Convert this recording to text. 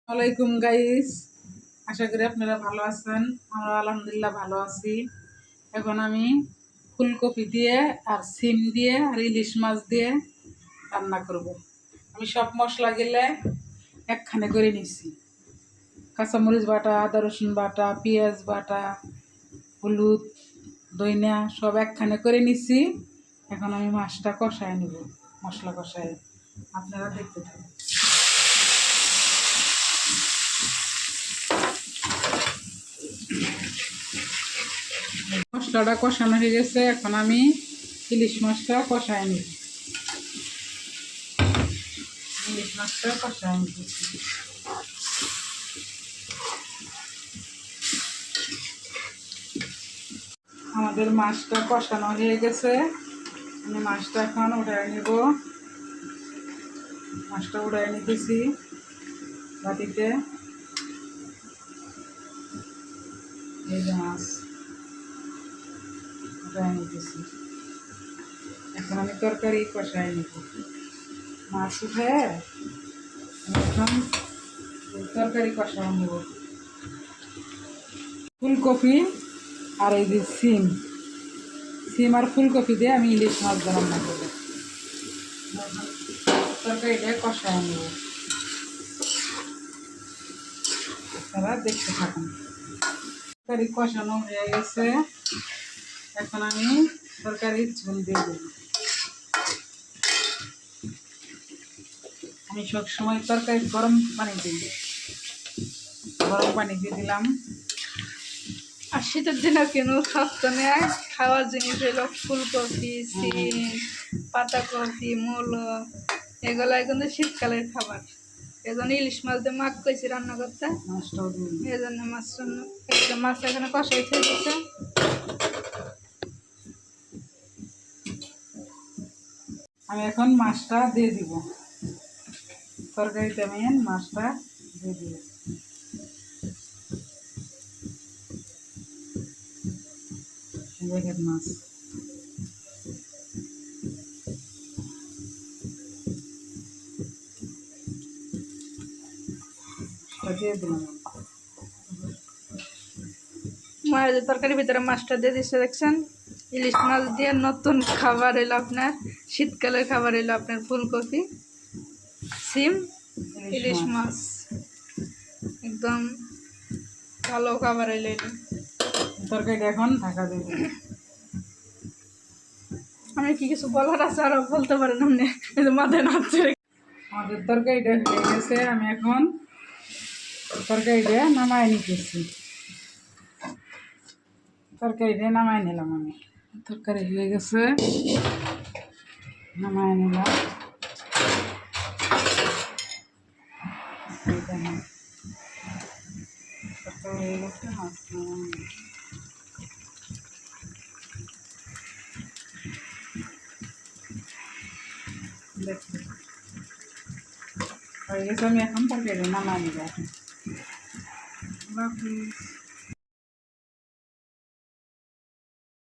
ওয়ালাইকুম গাইস, আশা করি আপনারা ভালো আছেন। আমরা আলহামদুলিল্লাহ ভালো আছি। এখন আমি ফুলকপি দিয়ে আর সিম দিয়ে আর ইলিশ মাছ দিয়ে রান্না করব। আমি সব মশলা গেলে একখানে করে নিছি। কাঁচামরিচ বাটা, আদা রসুন বাটা, পেঁয়াজ বাটা, হলুদ, দইনা সব একখানে করে নিছি। এখন আমি মাছটা কষায় নেব, মশলা কষায়। আপনারা দেখতে থাকুন। মশলাটা কষানো হয়ে গেছে, এখন আমি ইলিশ মাছটা কষায় নিব। ইলিশ মাছটা কষায় নিতেছি। আমাদের মাছটা কষানো হয়ে গেছে, আমি মাছটা এখন উঠায় নিব। মাছটা উঠায় নিতেছি বাটিতে। এই যে মাছ উঠায় নিতেছি। এখন আমি তরকারি কষায় নিব। মাছ উঠে এখন তরকারি কষায় নেব। ফুলকপি আর এই যে সিম আর ফুলকপি দিয়ে আমি ইলিশ মাছ রান্না করব। তরকারিটা কষায় নেব, আপনারা দেখতে থাকুন। তরকারি কষানো হয়ে গেছে, এখন আমি তরকারির ঝোল দিয়ে দেব। আমি সবসময় তরকারি গরম পানি দিই, গরম পানি দিয়ে দিলাম। আর শীতের দিনে কেন থাকতো না খাওয়ার জিনিস হলো ফুলকপি, সিম, পাতাকপি, মূলো, এগুলাই কিন্তু শীতকালের খাবার। এই জন্য ইলিশ মাছ দিয়ে মাছ কইছি রান্না করতে। এই জন্য মাছ এখানে কষাই খেয়ে দিচ্ছে। আমি এখন মাছটা দিয়ে দিব তরকারিতে। আমি মাছটা দিয়ে দিব। দেখেন মাছ দিয়ে দিলাম। মায়ের যে তরকারির ভিতরে মাছটা দিয়ে দিচ্ছে দেখছেন। ইলিশ মাছ দিয়ে নতুন খাবার এলো আপনার, শীতকালের খাবার এলো আপনার ফুলকপি, সিম, ইলিশ মাছ। একদম ভালো খাবার এলো এটা। তরকারিটা এখন ঢাকা দেব। আমি কি কিছু বলার আছে আরো বলতে পারেন আপনি, মাথায় নাচছে। আমাদের তরকারিটা হয়ে গেছে, আমি এখন তরকারিটা নামায় নিতেছি। তরকারিটা নামায় নিলাম। আমি তরকারি হয়ে গেছে, নামায় নিলাম। হয়ে গেছে, মাছ দেখুন হয়ে গেছে। আমি এখন তরকারি নামায় নিলাম।